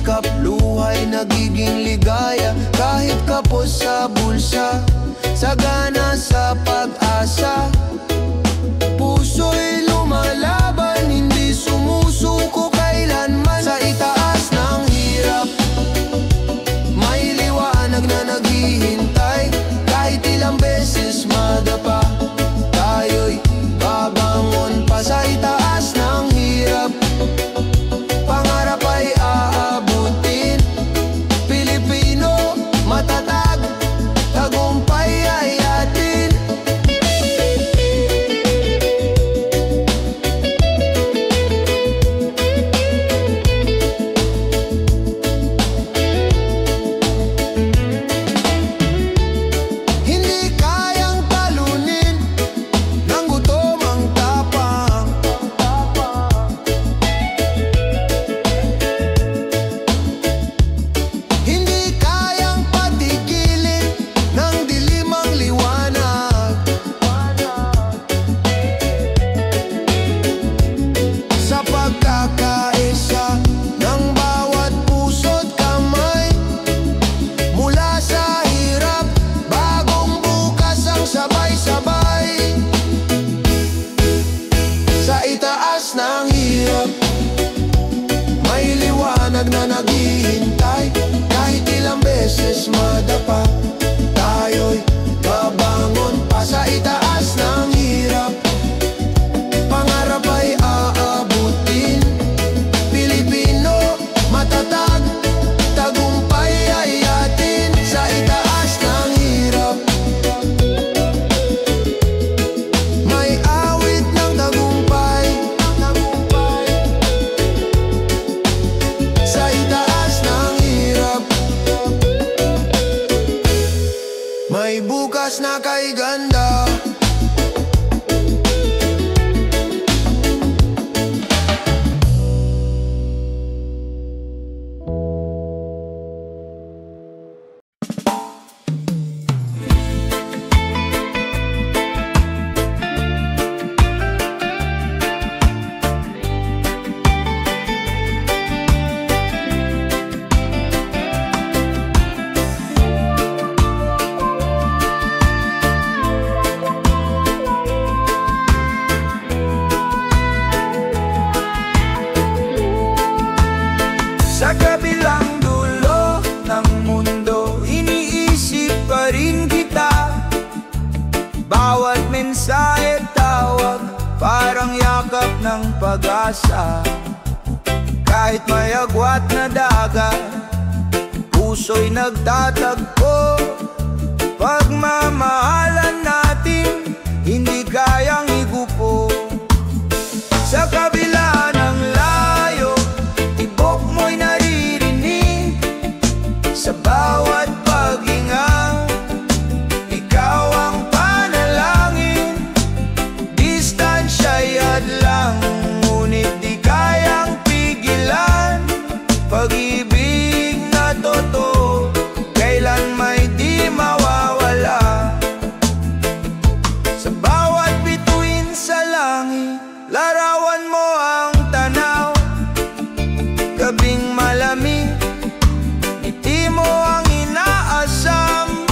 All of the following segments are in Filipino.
sikap, luhay nagiging ligaya. Kahit kapos sa bulsa, sagana sa pag-asa. Puso'y lumalaban, hindi sumusuko kailanman. Sa itaas ng hirap, may liwanag na naghihintay. Kahit ilang beses madapa, tayo'y babangon pa. Sa itaas ng hirap, pangarap ay aabutin. Pilipino, matatag, tagumpay ay atin. Hindi kayang talunin ng gutom ang tapang. Hindi kayang patigilin ng dilim ang liwanag. Sa pagkakaisa ng bawat puso't kamay, mula sa hirap, bagong bukas ang sabay-sabay. Sa itaas ng hirap, may liwanag na naghihintay. Kahit ilang beses madapa, tayo'y babangon pa. Sa itaas ng hirap, pangarap ay aabutin. Pilipino, matatag, tagumpay ay atin. Sa itaas ng hirap, may awit ng tagumpay. Sa itaas ng hirap, may bukas na kay ganda. Sa kabilang dulo ng mundo, iniisip pa rin kita. Bawat mensahe tawag, parang yakap ng pag-asa. Kahit may agwat na dagat, puso'y nagtatagpo. Pagmamahalan natin, hindi kayang igupo. Sa kabila ng layo, tibok mo'y naririnig. Sa bawat paghinga, ikaw ang panalangin. Distansya'y hadlang, ngunit di kayang pigilan. Pag-ibig na totoo, kailan may di mawawala. Sa bawat bituin sa langit, larawan mo ang tanaw. Gabing malamig, ngiti mo ang inaasam.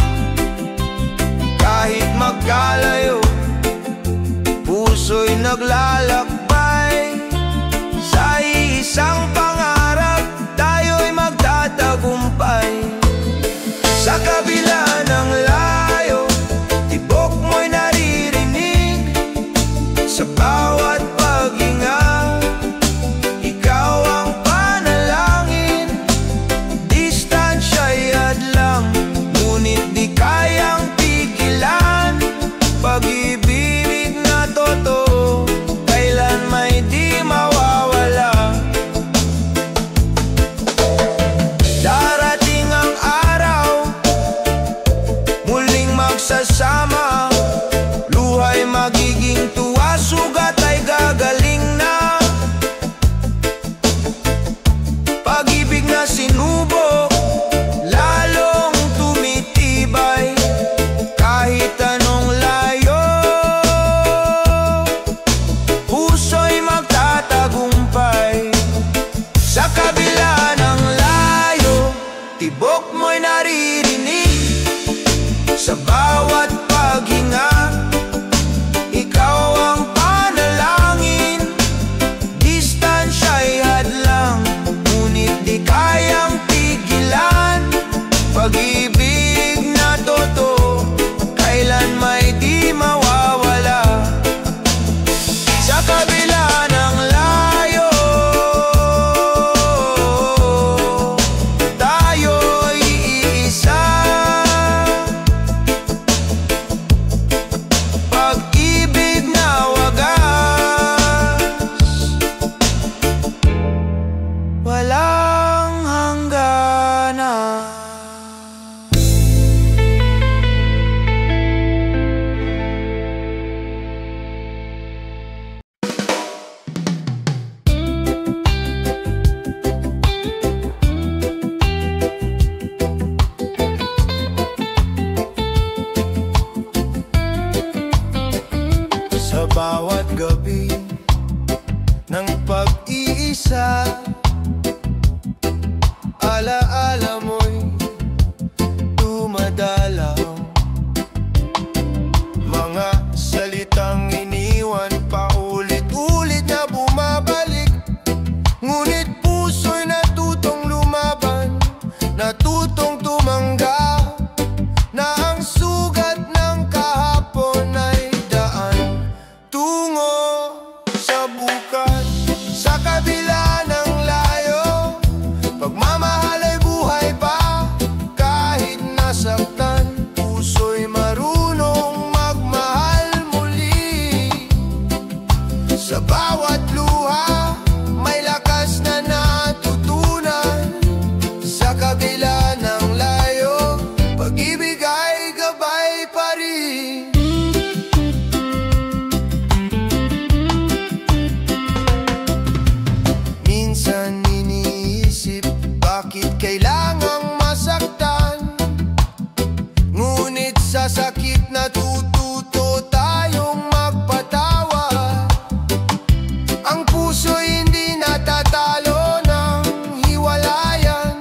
Kahit magkalayo, puso'y naglalakbay. Sa isang pangarap, tayo'y magtatagumpay. Sa kabila ng layo, tibok mo'y naririnig. Sa bawat paghinga, ikaw ang panalangin. Distansya'y hadlang, ngunit di kayang pigilan. Pag-ibig na totoo, kailan sa kabila ng layo. Pagmamahal ay buhay pa, kahit nasaktan. Puso'y marunong magmahal muli. Sa bawat luha, may lakas na natutunan. Sa kabila ng layo, pag-ibig ay gabay pa rin. Minsan iniisip, bakit kailangang masaktan? Ngunit sa sakit natututo tayong magpatawad. Ang puso'y hindi natatalo ng hiwalayan.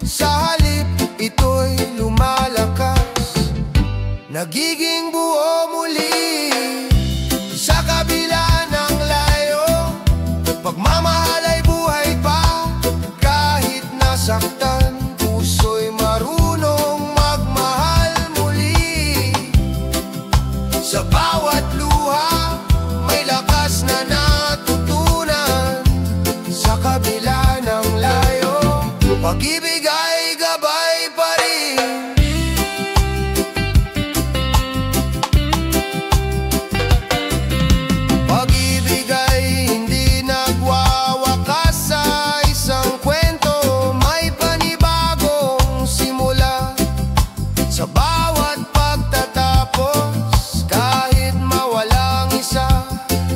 Sa halip, ito'y lumalakas, nagiging buo muli. Sa kabila ng layo, pagmamahal ay buhay pa, kahit nasaktan. Puso'y marunong magmahal muli. Sa bawat luha, may lakas na natutunan. Sa kabila ng layo, pag-ibig ay gabay pa rin. Pag-ibig ay hindi nagwawakas sa isang kwento. May panibagong simula sa bawat pagtatapos. Kahit mawalang isa,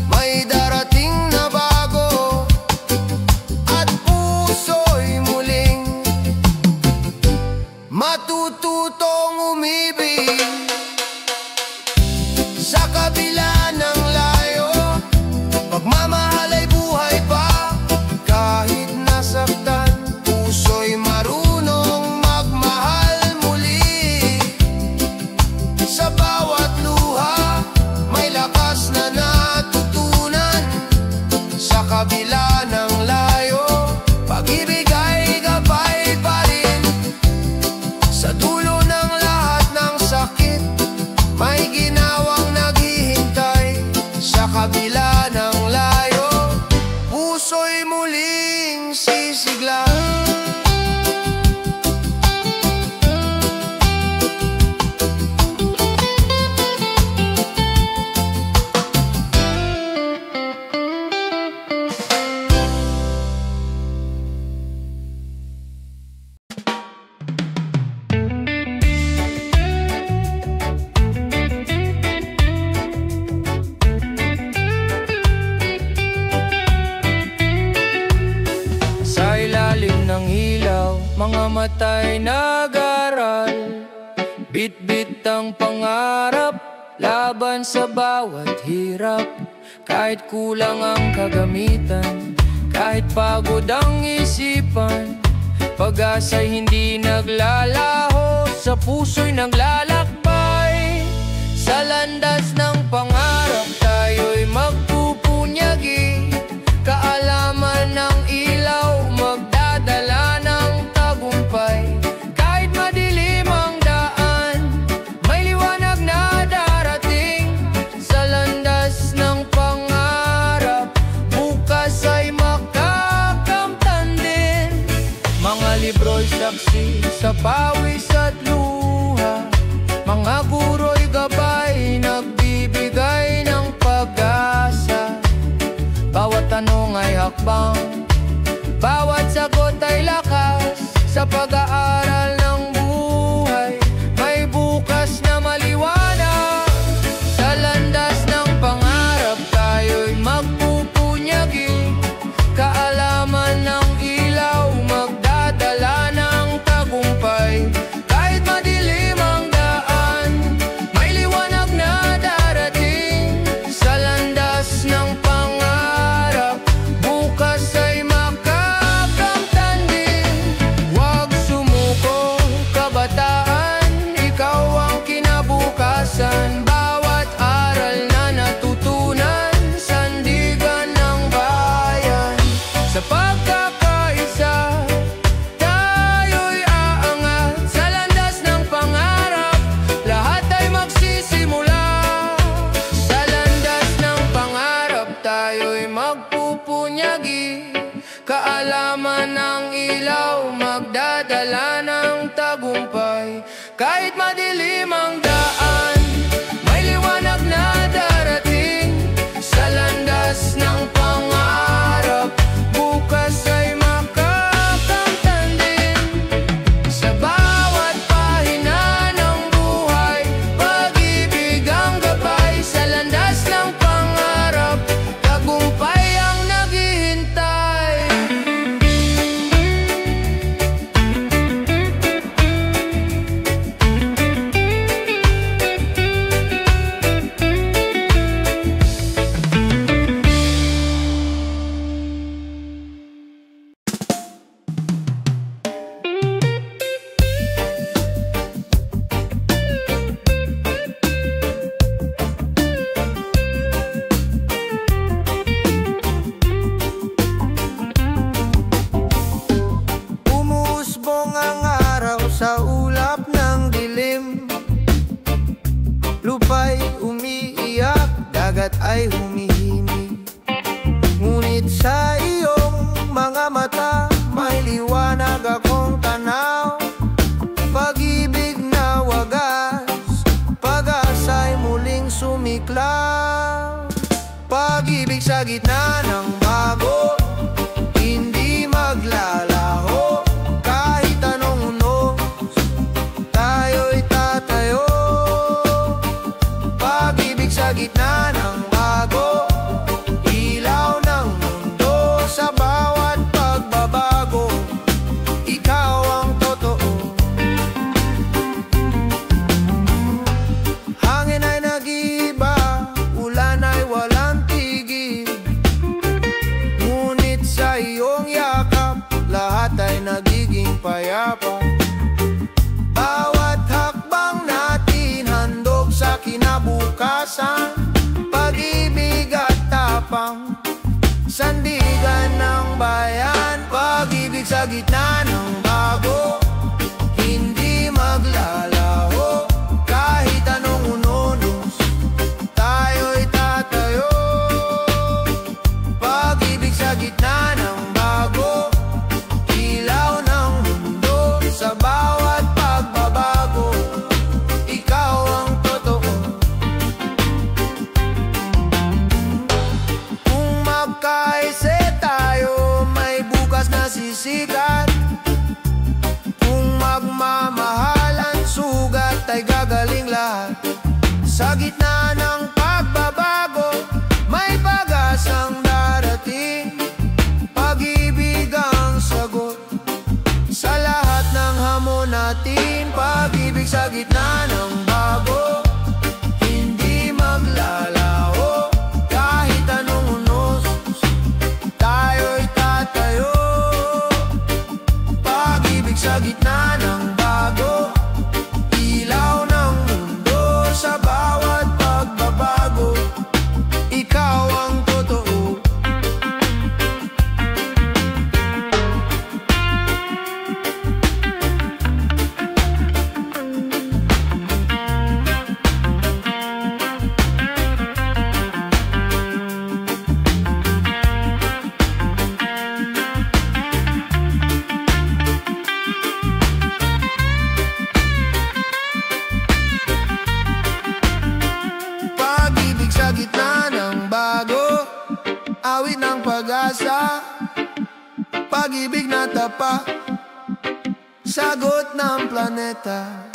may darating na bago. At puso'y muling matututong umibig. Sa kabila ng layo, pagmamahal ay buhay pa, kahit nasaktan. Puso'y marunong magmahal muli. Sa bawat luha, may lakas na natutunan. Sa kabila ng layo, pag-ibig ay gabay pa rin. Sa dulo ng lahat ng sakit, may ginawang naghihintay. Sa kabila ng layo, puso'y muling sisigla. Sa ilalim ng ilaw, mga mata'y nag-aral. Bit-bit ang pangarap, laban sa bawat hirap. Kahit kulang ang kagamitan, kahit pagod ang isipan, pag-asa'y hindi naglalaho, sa puso'y naglalakbay. Sa landas ng pangarap, tayo'y magpupunyagi. Kaalaman ng ilaw, magdadala ng tagumpay. Kahit madilim ang daan, may liwanag na darating. Sa landas ng pangarap, bukas ay makakamtan din. Mga libro'y saksi sa pawis at luha, mga guro'y gabay, nagbibigay ng pag-asa. Bawat tanong ay hakbang, bawat sagot ay lakas. Sa pag-aaral ng buhay, may bukas na maliwanag. Sa landas ng pangarap, tayo'y magpupunyagi. Kaalaman ng ilaw, magdadala ng tagumpay. Kahit madilim ang daan, may liwanag na darating. Sa landas ng pangarap, bukas ay makakamtan din. Huwag punyagi. Kaalaman ng ilaw, magdadala ng tagumpay. Kahit madilim ang daan, may liwanag na darating. Sa landas ng pangarap, bukas ay makakamtan din. Sa bawat pahina ng buhay, pag-ibig ang gabay. Sa landas ng pangarap, tagumpay ang naghihintay. Umuusbong ang araw sa ulap ng dilim. Lupa'y umiiyak, dagat ay humihini. Ngunit sa iyong mga mata, may liwanag akong tanaw. Pag-ibig na wagas, pag-asa'y muling sumiklaw. Pag-ibig sa gitna ng bago, hindi maglalaho. Kahit anong unos, tayo'y tatayo. Pag-ibig sa gitna ng bago, ilaw ng mundo. Sa bawat pagbabago, ikaw ang totoo. Hangin ay nag-iiba, ulan ay walang tigil. Ngunit sa iyong yakap, lahat ay nagiging payapa. Bawat hakbang natin handog sa kinabukasan. Pag-ibig at tapang, sandigan ng bayan. Pag-ibig sa gitna ng bago, hindi maglalaho. Kahit anong ununos, tayo'y tatayo. Pag-ibig sa gitna ng bago, ilaw ng mundo. Sa bawat pagbabago, ikaw ang totoo. Kung magkaise tayo, may bukas na sisikat. Kung magmamahalan, sugat ay gagaling lahat. Sa gitna ng pagbabago, may pag-asang darating. Pag-ibig ang sagot sa lahat ng hamon natin. Pag-ibig sa gitna ng bago, hindi maglalaho. Kahit anong unos, tayo'y tatayo. Pag-ibig sa gitna ng bago, ilaw ng mundo. Sa bawat pagbabago, ikaw ang totoo. Pag-ibig sa gitna ng bago, awit ng pag-asa. Pag-ibig na tapat, sagot ng planeta.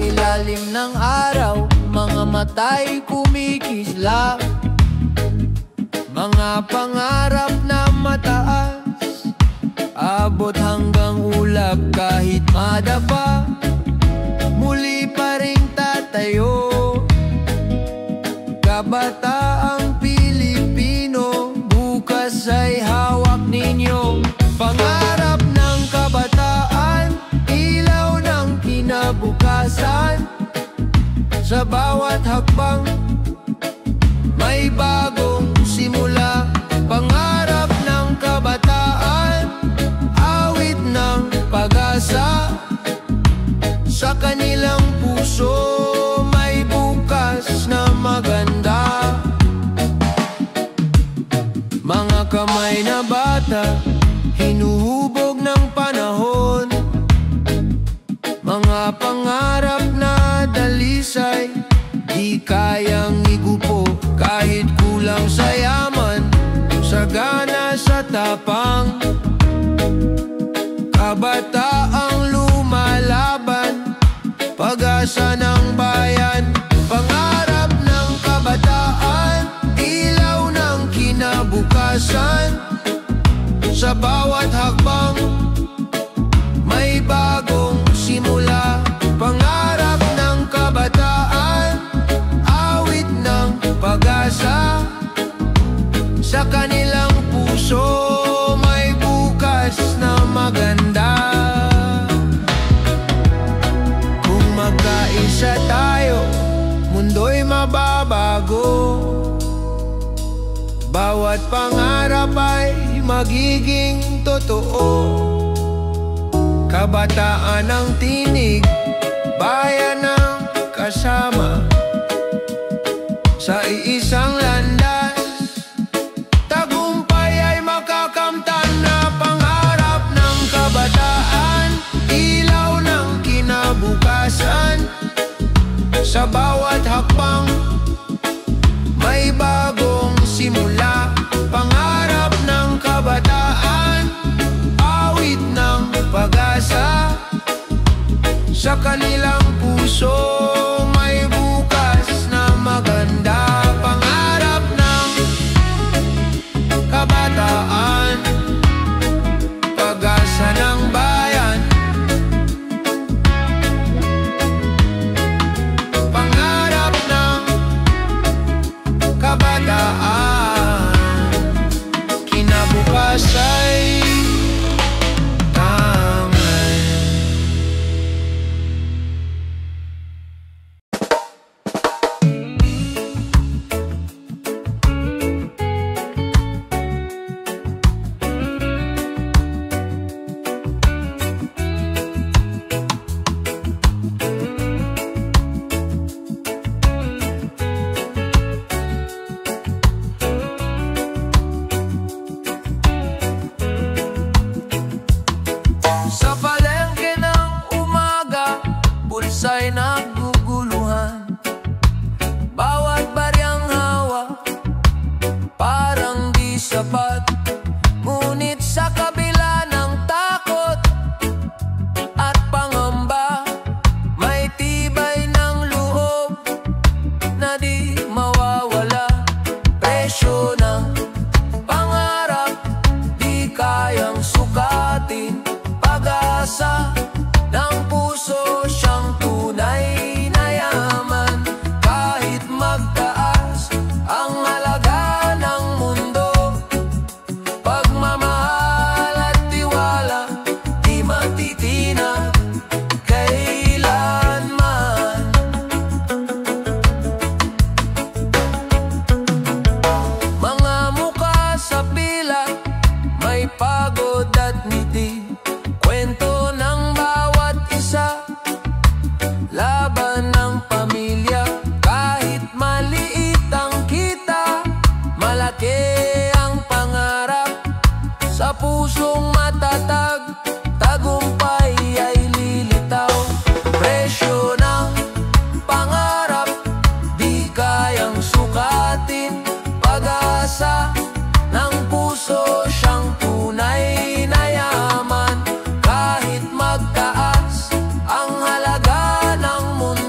ilalim ng araw, mga mata'y kumikislap. Mga pangarap na mataas, abot hanggang ulap kahit madapa. Muli pa ring tatayo, kabataang Pilipino, bukas ay hawak ninyo. Pangarap ng kabataan, ilaw ng kinabukasan. Sa bawat hakbang, may bagong simula. Pangarap ng kabataan, awit ng pag-asa. Sa kanilang puso, may bukas na maganda. Mga kamay na bata, hinuhubog ng panahon. Mga pangarap na dalisay, di kayang igupo. Kahit kulang sa yaman, sagana sa tapang. Kabataang lumalaban, pag-asa ng bayan. Pangarap ng kabataan, ilaw ng kinabukasan. Sa bawat hakbang, may bagong simula. Pangarap ng kabataan, awit ng pag-asa. Sa kanilang puso, may bukas na maganda. Kung magkaisa tayo, mundo'y mababago. Bawat pangarap ay magiging totoo. Kabataan ang tinig, bayan ang kasama. Sa iisang landas, tagumpay ay makakamtan na. Pangarap ng kabataan, ilaw ng kinabukasan. Sa bawat hakbang, may bagong simula. Pangarap ng kabataan, awit ng pag-asa. Sa kanilang puso, may bukas na maganda. Pangarap ng kabataan, pag-asa ng bayan. Pangarap ng kabataan, kinabukas ay sa palengke ng umaga, bulsa'y naguguluhan. Bawat baryang hawak, parang di sapat. Ngunit sa kabila ng takot at pangamba, may tibay ng loob na di mawawala. Presyo ng pangarap, di kayang sukatin. Pag-asa ng puso, siyang tunay na yaman. Kahit magtaas ang halaga ng mundo, pagmamahal at tiwala, di matitinag kailanman. Mga mukha sa pila, may pagod at ngiti. Kwento ng bawat isa, laban ng pamilya. Kahit maliit ang kita, malaki ang pangarap. Sa pusong matatag, tagumpay ay lilitaw. Presyo ng pangarap, di kayang sukatin. Pag-asa ng puso, siyang tunay na yaman. Kahit magtaas ang halaga ng mundo,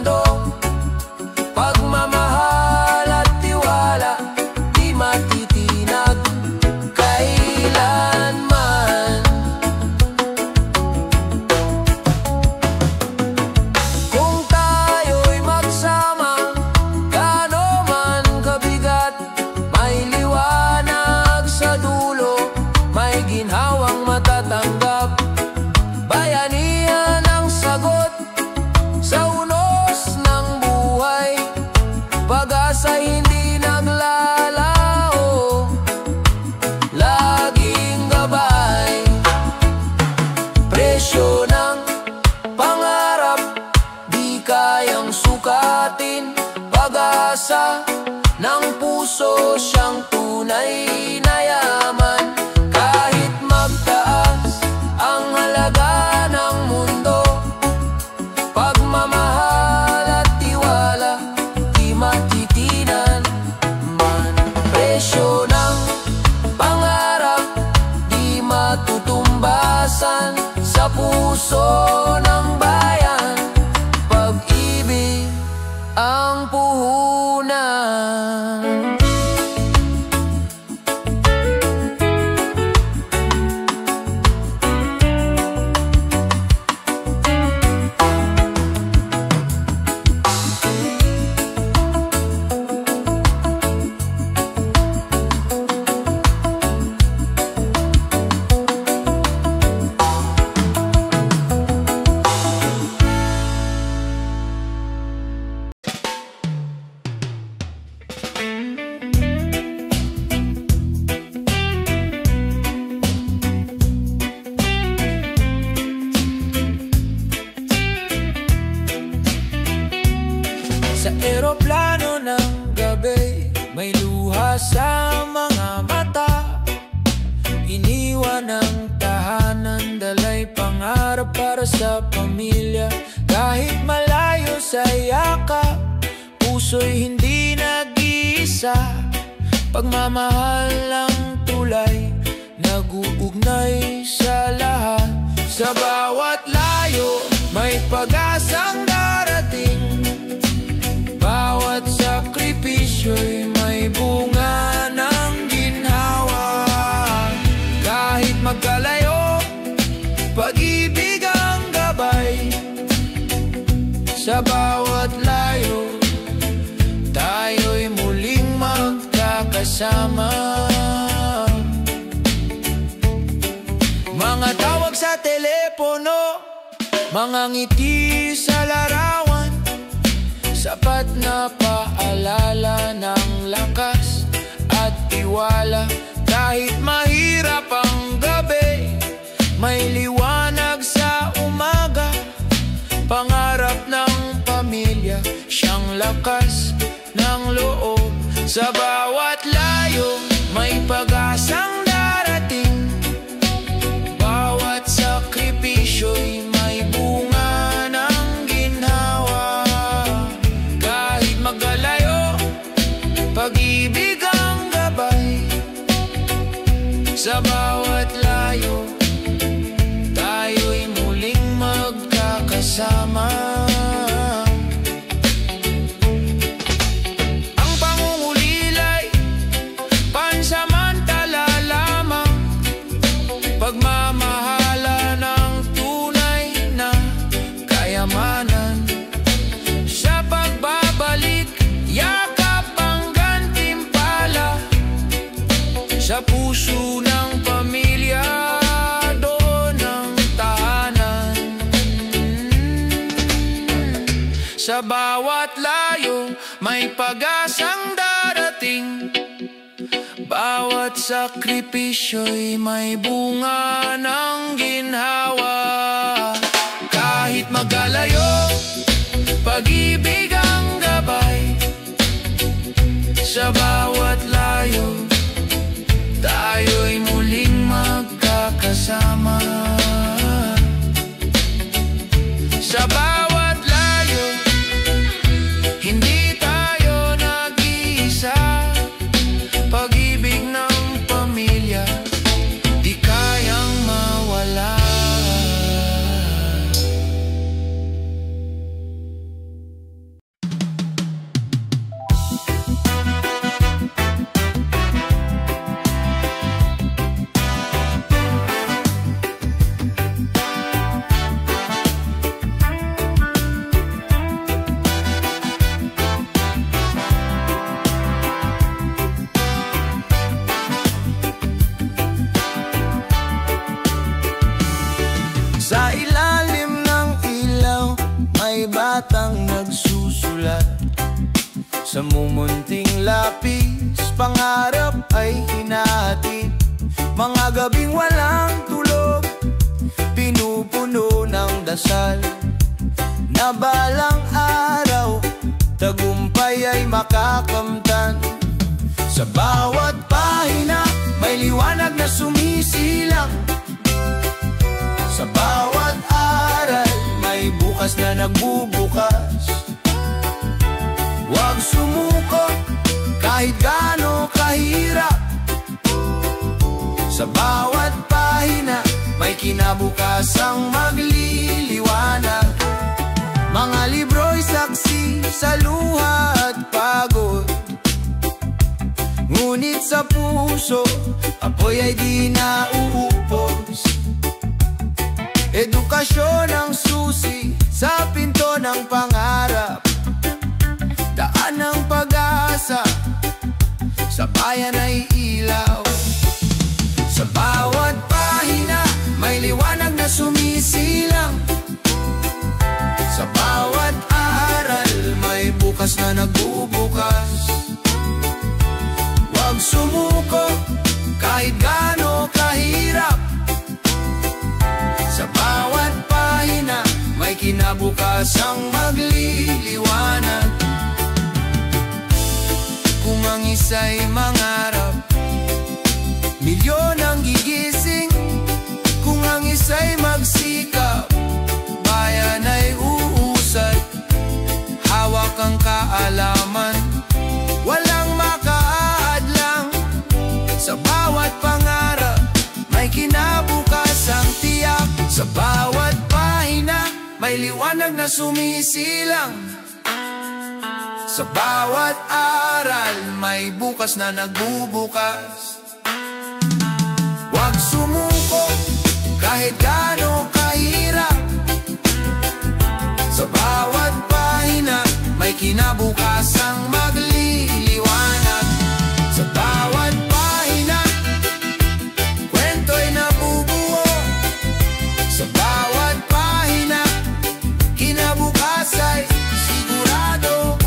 kayang sukatin. Pag-asa ng puso, siyang tunay na yaman. Kahit magtaas ang halaga ng mundo, pagmamahal at tiwala di matitinan man. Presyo ng pangarap di matutumbasan sa puso ng bayan. Pag-ibig ang puhunan. Sa eroplano ng gabi, may luha sa mga mata. Iniwan ang tahanan, dalay pangarap para sa pamilya. Kahit malayo sa yakap, puso'y hindi nag-iisa. Pagmamahal ang tulay, nag-uugnay sa lahat. Sa bawat layo, may pag-asang darating. Bawat sakripisyo'y may bunga ng ginhawa. Kahit magkalayo, pag-ibig ang gabay. Sa bawat layo, tayo'y muling magkakasama. Mga tawag sa telepono, mga ngiti sa larawan, sapat na paalala ng lakas at tiwala. Kahit mahirap ang gabi, may liwanag sa umaga. Pangarap ng pamilya, siyang lakas ng loob. Sa bawat layo, may pag-asang darating. Bawat sakripisyo'y may bunga ng ginhawa. Magalayo, pag-ibig ang gabay. Sa bawat layo, tayo'y muling magkakasama. Ang pangungulilay, pansamantala lamang. Pagmamahala ng tunay na kayamanan. Sa pagbabalik, yakap ang gantimpala. Sa puso ng pamilya, doon ang tahanan. Sa bawat layo, may pag-asang darating. Bawat sakripisyo'y may bunga ng ginhawa. Kahit magalayo, pag-ibig ang gabay. Sa bawat layo, tayo'y muling magkakasama. Sa bawat layo, hindi tayo nag-iisa. Pag-ibig ng pamilya, di kayang mawala. Sa ilalim ng ilaw, may batang nagsusulat. Sa mumunting lapis, pangarap ay hinati. Mga gabing walang tulog, pinupuno ng dasal. na balang araw tagumpay ay makakamtan. Sa bawat pahina may liwanag na sumisilang. Sa bawat aral may bukas na nagbubukas. Huwag sumuko kahit gaano kahirap. Sa bawat pahina may kinabukasang magliliwanag. Mga libro'y saksi sa luha at pagod, ngunit sa puso apoy ay di nauupos. Edukasyon ang susi sa pinto ng pangarap, daan ng pag-asa sa bayan ay ilaw. Sa bawat pahina may liwanag na sumisilang. Sa bawat aral may bukas na nagbubukas. Huwag sumuko kahit gaano kahirap. Sa bawat pahina may kinabukasang magliliwanag. Kung ang isa'y mangarap, milyon ang gigising. Kung ang isa'y magsikap, bayan ay uusad. Hawak ang kaalaman, walang makaaadlang. Sa bawat pangarap may kinabukasang tiyak. Sa bawat pahina may liwanag na sumisilang. Sa bawat aral may bukas na nagbubukas. Huwag sumuko kahit gaano kahirap. Sa bawat pahina may kinabukasang magliliwanag. Sa bawat pahina kwento'y nabubuo. Sa bawat pahina kinabukas ay sigurado.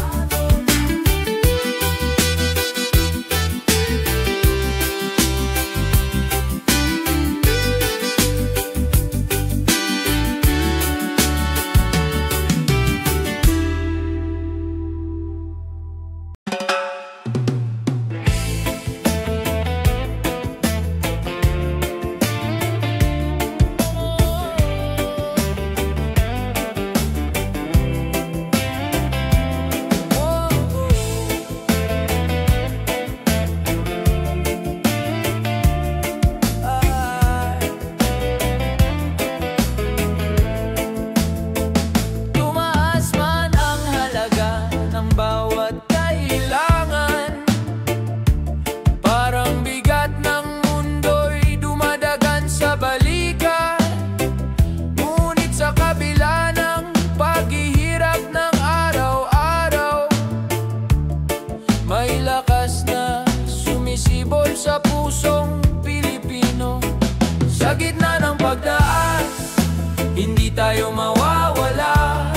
Tayo mawawala,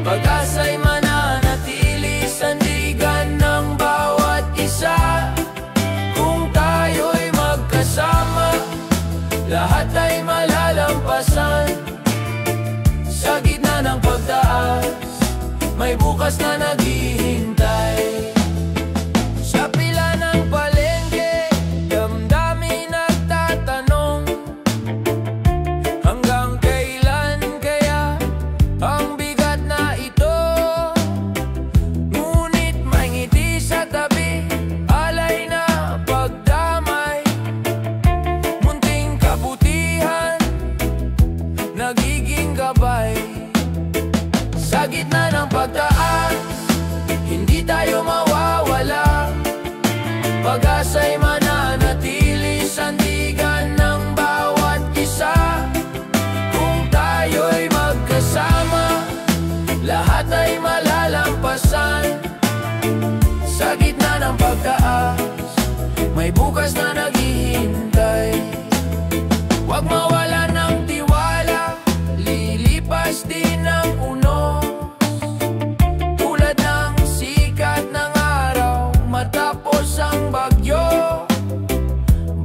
pag-asa'y mananatili, sandigan ng bawat isa. Kung tayo'y magkasama, lahat ay malalampasan. Sa gitna ng pagtaas, may bukas na naghihintay. Sa pila ng palengke, damdamin nagtatanong, hanggang kailan kaya ang bigat na ito? Ngunit may ngiti sa tabi, alay na pagdamay. Munting kabutihan, nagiging gabay. Sa gitna ng pagtaas, hindi tayo mawawala, pag-asa'y mananatili, sandigan ng bawat isa. Kung tayo'y magkasama, lahat ay malalampasan. Sa gitna ng pagtaas, may bukas na naghihintay. Huwag mawala ng tiwala, lilipas din ang unos. Tulad ng sikat ng araw matapos ang bagyo,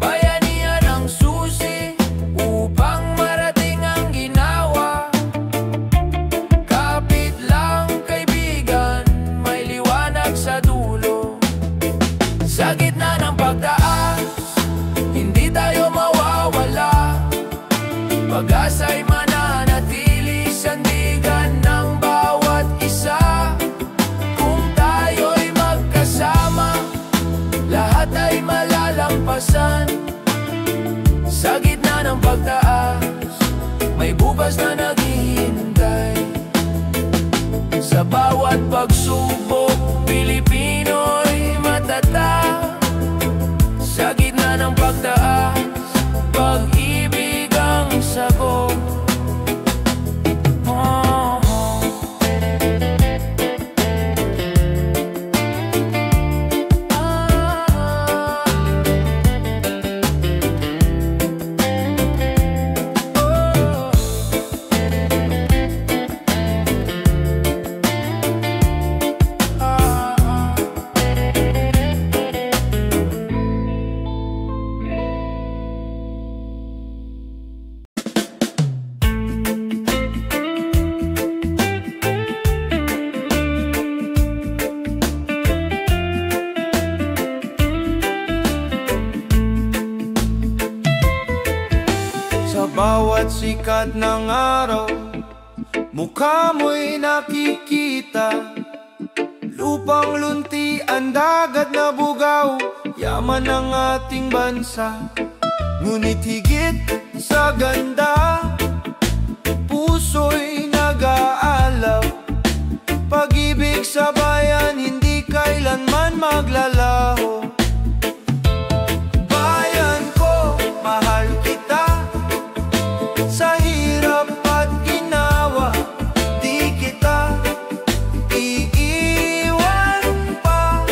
bayanihan ang susi upang marating ang ginawa. Sa bawat pagsubok, Pilipino'y matatag. Sa gitna ng pagtaas, pag-ibig ang sagot. Bawat sikat ng araw, mukha mo'y nakikita. Lupang luntian, dagat na bugaw, yaman ng ating bansa. Ngunit higit sa ganda, puso'y nag-aalaw. Pag-ibig sa bayan, hindi kailanman maglalaho. Bayan ko, mahal kita. Sa hirap at ginawa, di kita iiwan pa.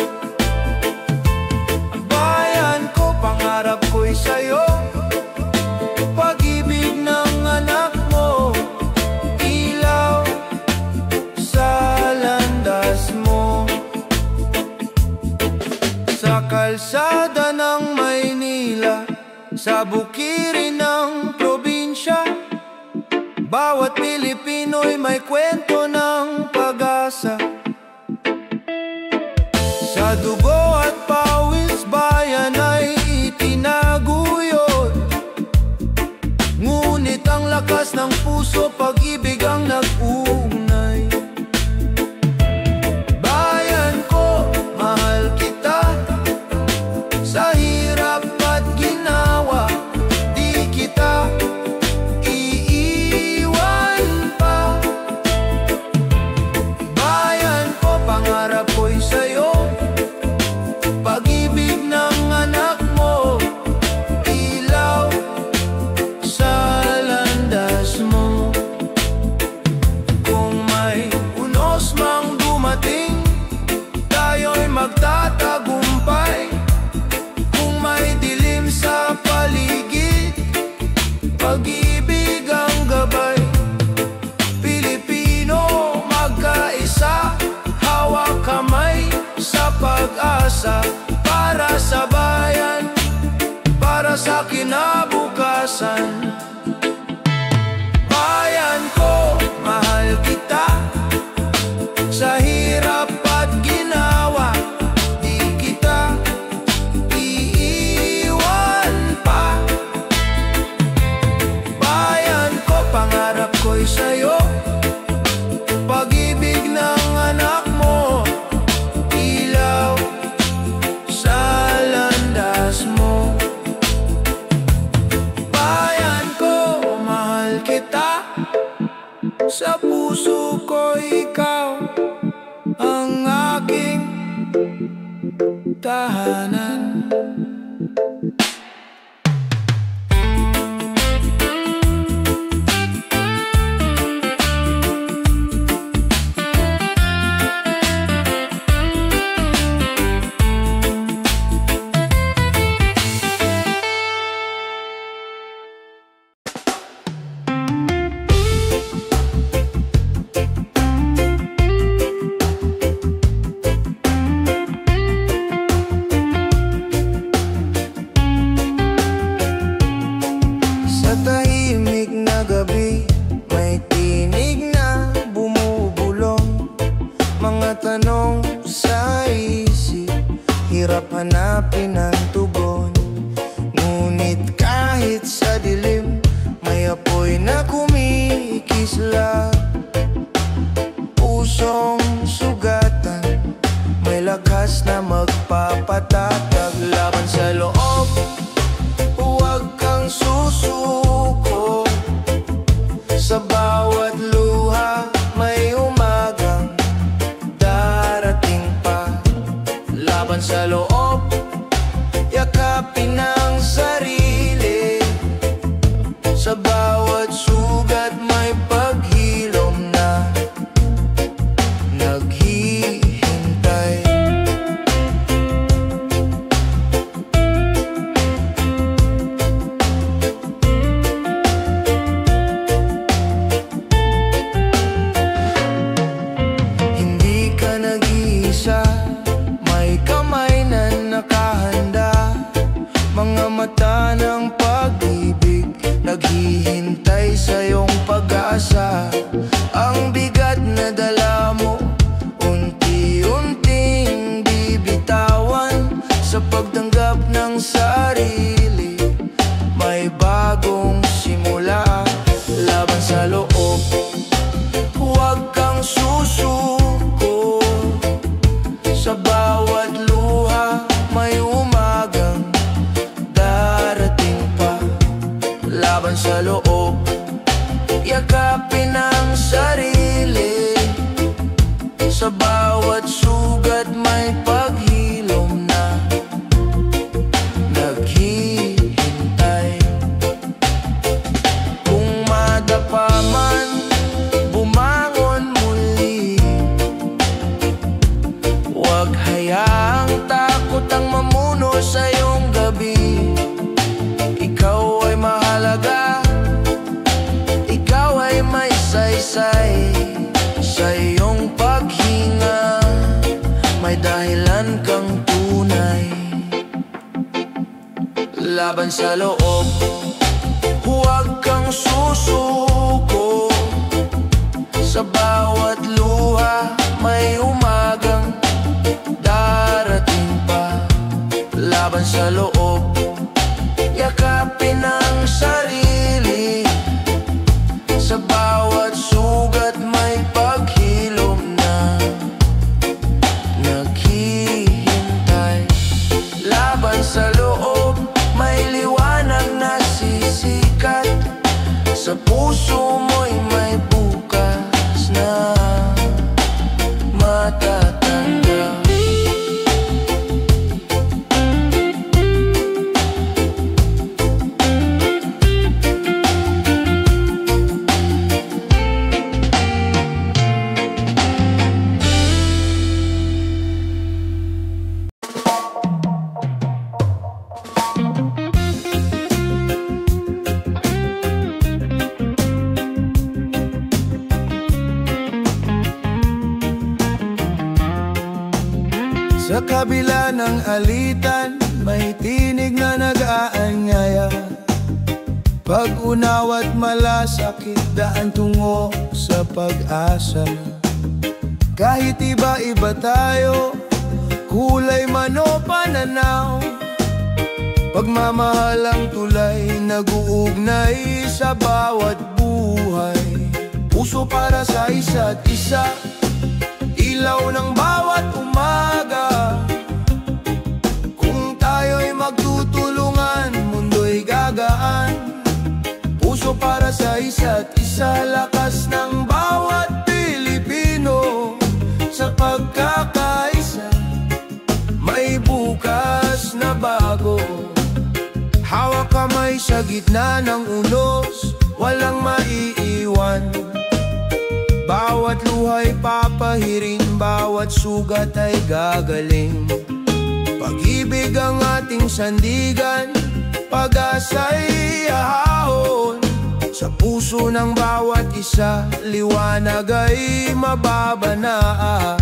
Ang bayan ko, pangarap ko'y sa'yo. Pag-ibig ng anak mo, ilaw sa landas mo. Sa kalsada ng Maynila, sa bukirin ng probinsya, bawat Pilipino'y may kwento ng pag-asa. Sa dugo at pawis, bayan ay itinaguyod. Ngunit ang lakas ng puso, pag-ibig ang nag-uugnay. Bayan ko, mahal kita. Sa hirap at ginawa, di kita iiwan pa. Bayan ko, pangarap ko'y sa'yo. Pag-ibig ng anak mo, ilaw sa landas mo. Kung may unos mang dumating, tayo'y magtatagumpay. Kung may dilim sa paligid, pag-ibig ang gabay. Pilipino, magkaisa, hawak kamay sa pag-asa. Para sa bayan, para sa kinabukasan. Bayan ko, mahal kita. Sa hirap at ginawa, di kita iiwan pa. Bayan ko, pangarap ko'y sa'yo. Pag-ibig ng anak mo, ilaw sa landas mo. Bayan ko, mahal kita. Sa puso ko, ikaw ang aking tahanan. Laban sa loob, yakapin ang sarili. Sa bawat sugat may paghilom na naghihintay. Hindi ka nag-iisa, may kamay na nakahanda. Mga mata ng pag-ibig naghihintay sa iyong pag-asa. Ang bigat na dala mo, unti-unting bibitawan. Sa pagtanggap ng sarili, may bagong simula. Laban sa loob, huwag kang susuko. Sa bawat luha, may umagang darating pa. Laban sa loob, yakapin ang sarili. Sa bawat sugat may paghilom na naghihintay. Kung madapa man, bumangon muli. Huwag hayaang takot ang mamuno sa iyong gabi. Ikaw ay mahalaga, ikaw ay may saysay. Sa iyong paghinga, may dahilan kang tunay. Laban sa loob, huwag kang susuko. Sa bawat luha, may umagang darating pa. Laban sa loob, yakapin ang sarili. Sa bawat sugat may paghilom na naghihintay. Laban sa loob, may liwanag na sisikat. Sa puso mo'y may bukas na matatanggap. Sa kabila ng alitan, may tinig na nag-aanyaya. Pag-unawa't malasakit, daan tungo sa pag-asa. Kahit iba-iba tayo, kulay man o pananaw, pagmamahal ang tulay, nag-uugnay sa bawat buhay. Puso para sa isa't isa, ilaw ng bawat umaga. Kung tayo'y magtutulungan, mundo'y gagaan. Puso para sa isa't isa, lakas ng bawat Pilipino. Sa pagkakaisa, may bukas na bago. Hawak kamay sa gitna ng unos, walang maiiwan. Bawat luha'y papahirin, bawat sugat ay gagaling. Pag-ibig ang ating sandigan, pag-asa'y ahahon. Sa puso ng bawat isa, liwanag ay mababana.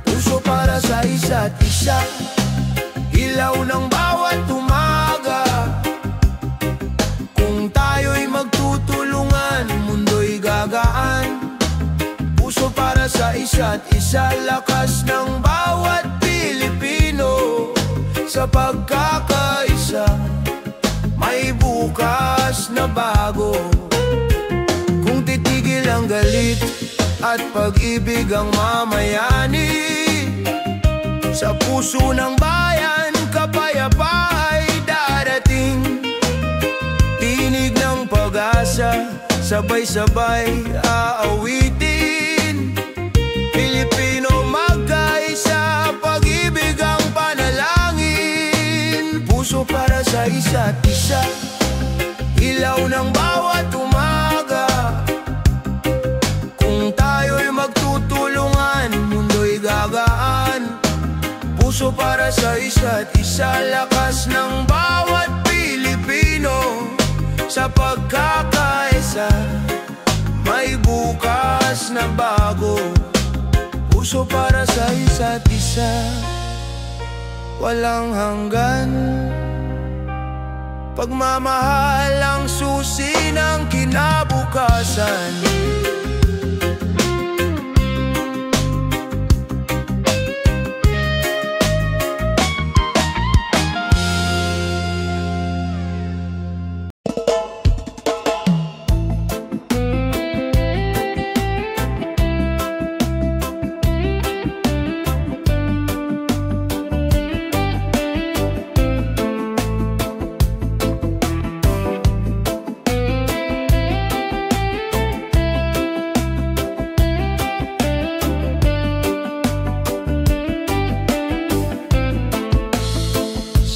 Puso para sa isa't isa, ilaw ng bawat umaga. Kung tayo'y magtutulungan, mundo'y gagaan. Puso para sa isa't isa, lakas ng bawat Pilipino. Sa pagkakaisa, may bukas na bago. Kung titigil ang galit at pag-ibig ang mamayani, sa puso ng bayan, kapayapaan ay darating. Tinig ng pag-asa, sabay-sabay aawitin. Pilipino magkaisa, pag-ibig ang isa't isa, ilaw ng bawat umaga. Kung tayo'y magtutulungan, mundo'y gagaan. Puso para sa isa't isa, lakas ng bawat Pilipino. Sa pagkakaisa, may bukas na bago. Puso para sa isa't isa, walang hanggan. Pagmamahal ang susi ng kinabukasan.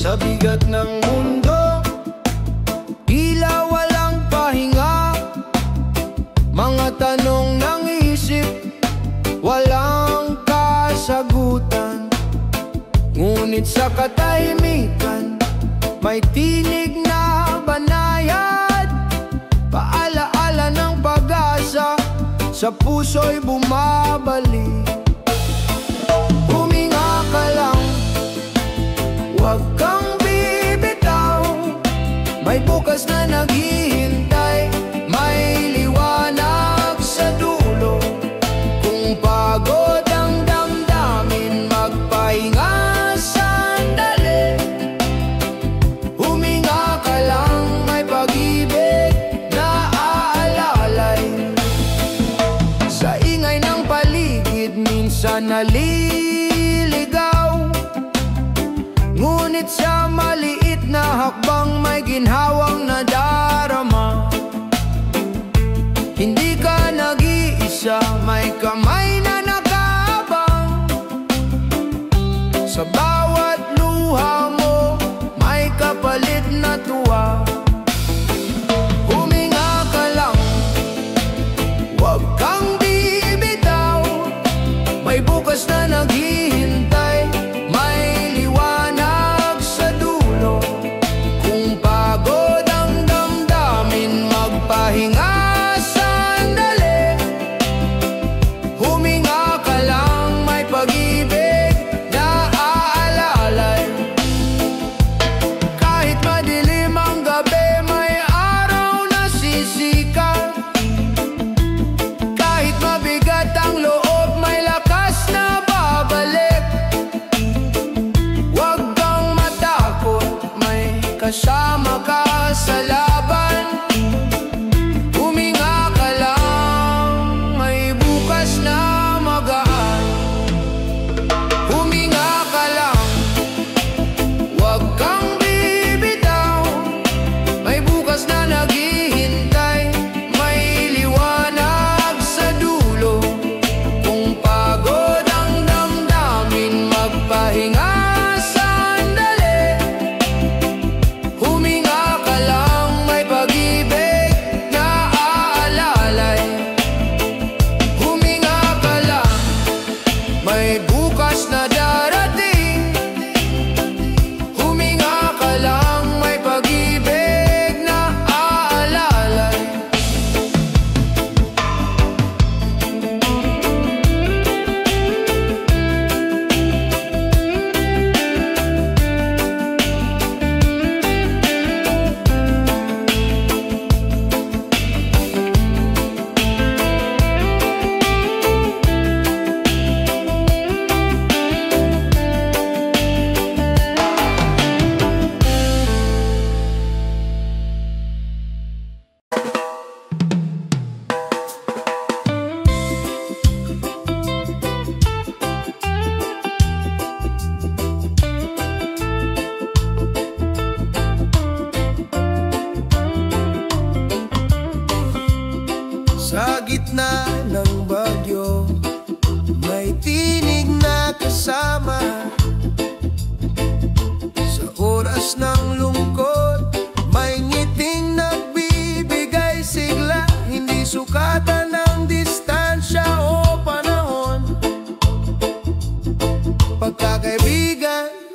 Sa bigat ng mundo, tila walang pahinga. Mga tanong ng isip, walang kasagutan. Ngunit sa katahimikan, may tinig na banayad. Paalaala ng pag-asa, sa puso'y bumabalik. Huminga ka lang, huwag kang bibitaw. May bukas na naghihintay, may liwanag sa dulo. Kung pagod ang damdamin, magpahinga sandali. Huminga ka lang, may pag-ibig na aalalay. Sa ingay ng paligid, minsan naliligaw. Ngunit sa maliit na hakbang, may ginhawang nadarama. Hindi ka nag-iisa, may kamay na nakaabang. Sa bawat luha mo, may kapalit na tuwa. Huminga ka lang, huwag kang bibitaw. May bukas na naghihintay, may liwanag sa dulo. Kung pagod ang damdamin, magpahinga sandali. Huminga ka lang, may pag-ibig na aalalay. Kahit madilim ang gabi, may araw na sisikat. Kahit mabigat ang loob, may lakas na babalik.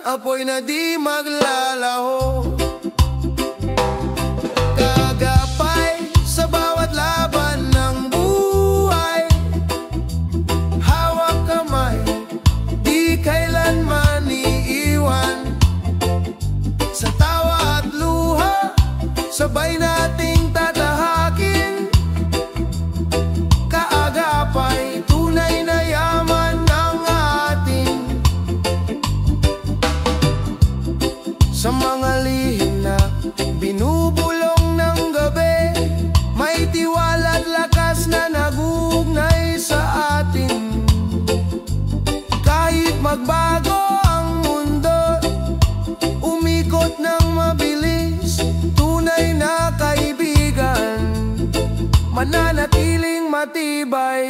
apoy na di maglalaho. Kagapay sa bawat laban ng buhay, hawak kamay, di kailanman iiwan. Sa tawa at luha, sabay nating tatahakin. Kaagapay, tunay na yaman ng ating. Sa mga lihim na binubulong ng gabi, may tiwala at lakas na naguugnay sa atin. Kahit magbago ang mundo, umikot ng mabilis, tunay na kaibigan, mananatiling matibay.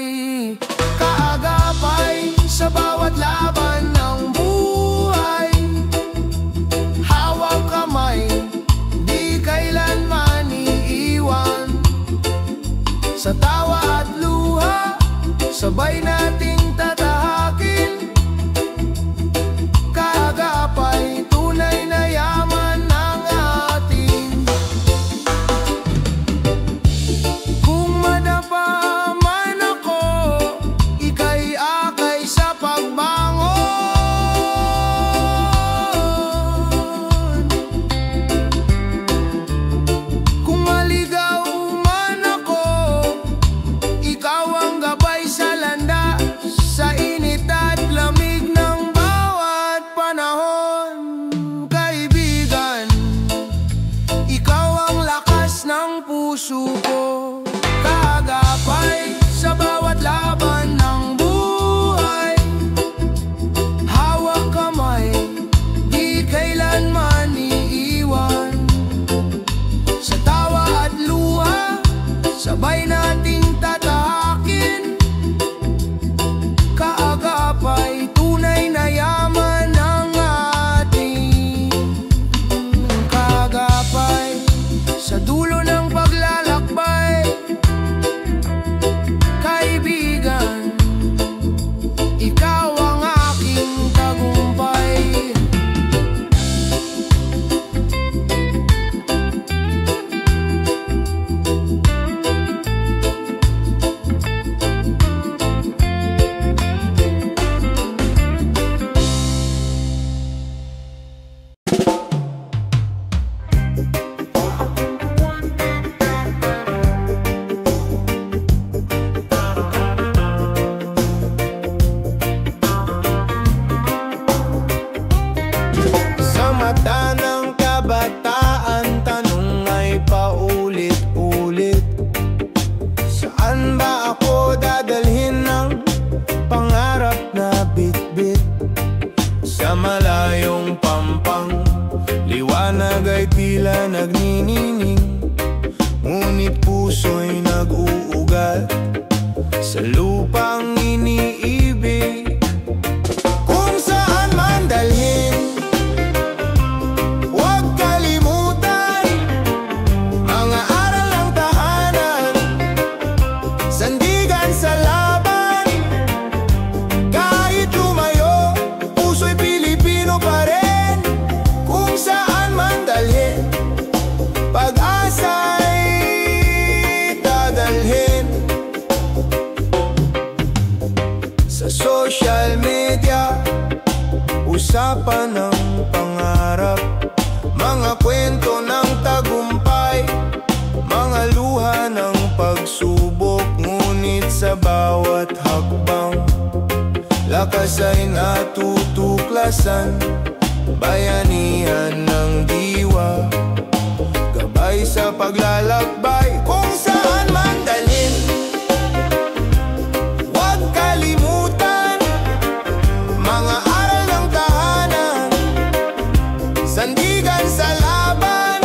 Kaagapay sa bawat laban ng buhay, hawak kamay, di kailanman iiwan. Sa tawa at luha, sabay nating tatahakin. Kaagapay, tunay na yaman ng ating. Kung madapa man ako, ika'y akay sa pagbangon. Kung maligaw man ako, ikaw ang gabay sa landa, sa init at lamig ng bawat panahon. Kaibigan, ikaw ang lakas ng puso ko. Kaagapay sa bawat laban ng buhay, hawak kamay, di kailanman iiwan. Sa tawa at luha, sabay nating tatahakin. Kaagapay, tunay na yaman ng ating. Kaagapay sa dulo ng paglalakbay, kaibigan, ikaw ang aking tagumpay. Sa mata ng kabataan, tanong ay paulit-ulit. Saan ba ako dadalhin ng pangarap na bitbit? Sa malayong pampang, liwanag ay tila nagninining, ngunit puso'y nag-uugat sa lupang iniibig. Kung saan man dalhin, huwag kalimutan mga aral ng tahanan, sandigan sa laban. Kahit lumayo, puso'y Pilipino pa rin. Kung saan man dalhin, pag-asa'y dadalhin. Sa social media, usapan ng pangarap, mga kwento ng tagumpay, mga luha ng pagsubok. Ngunit sa bawat hakbang, lakas ay natutuklasan, bayanihan ng diwa, gabay sa paglalakbay. Kung saan man dalhin, huwag kalimutan mga aral ng tahanan, sandigan sa laban.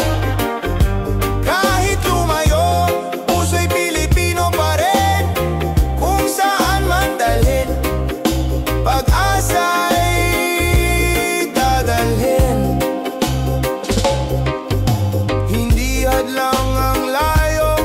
Kahit lumayo, puso'y Pilipino pa rin. Kung saan man dalhin, pag-asa'y dadalhin. Hindi hadlang ang layo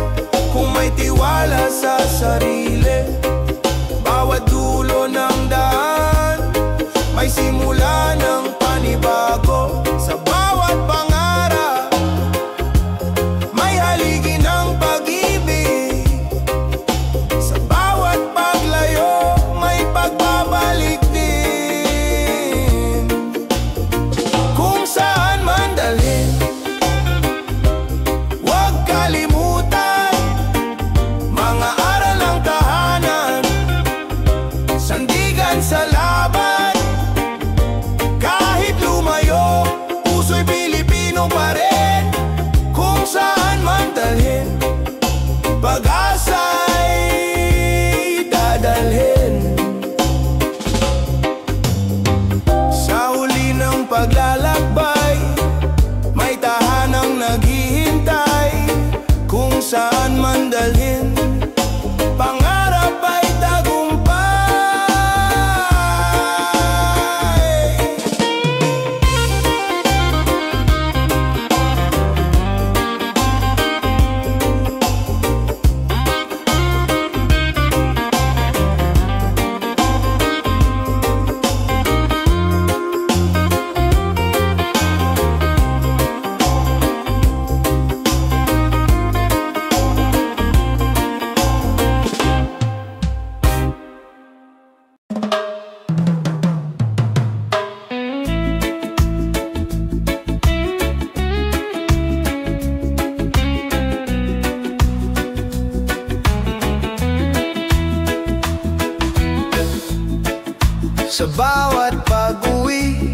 Sa bawat pag-uwi,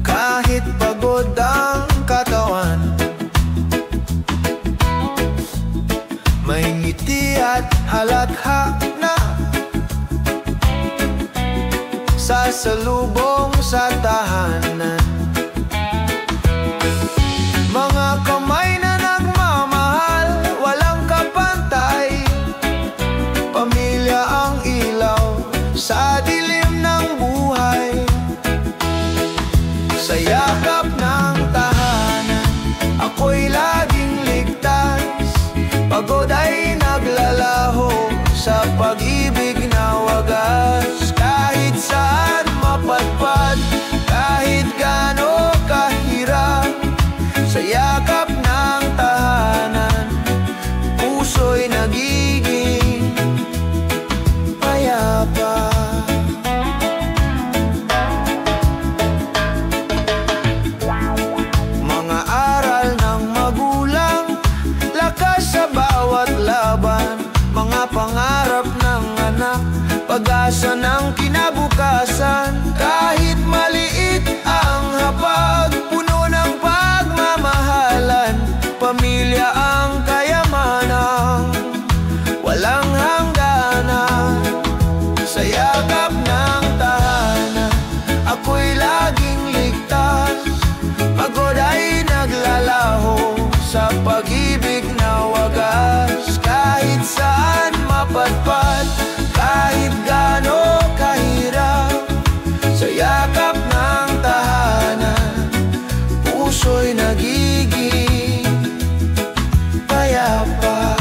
kahit pagod ang katawan, may ngiti at halatha na sasalubong sa tahanan. Mga kamay na nagmamahal, walang kapantay, pamilya ang ilaw sa dilim ng buhay. Sa yakap ng tahanan, ako'y laging ligtas, pagod ay naglalaho sa pag-ibig na wagas. Kahit saan mapadpad, kahit gaano kahirap, sa yakap ng tahanan, puso'y nagiging payapa. Mga aral ng magulang, lakas sa bawat laban, mga pangarap ng anak, pag-asa ng kinabukasan. Kahit maliit ang hapag, puno ng pagmamahalan, pamilya ang kayamanan, walang hangganan. Sa yakap ng tahanan, ako'y laging ligtas, pagod ay naglalaho sa pag-ibig na wagas. Kahit saan mapadpad, kahit gaano kahirap, sa yakap ng tahanan, puso'y nagiging payapa.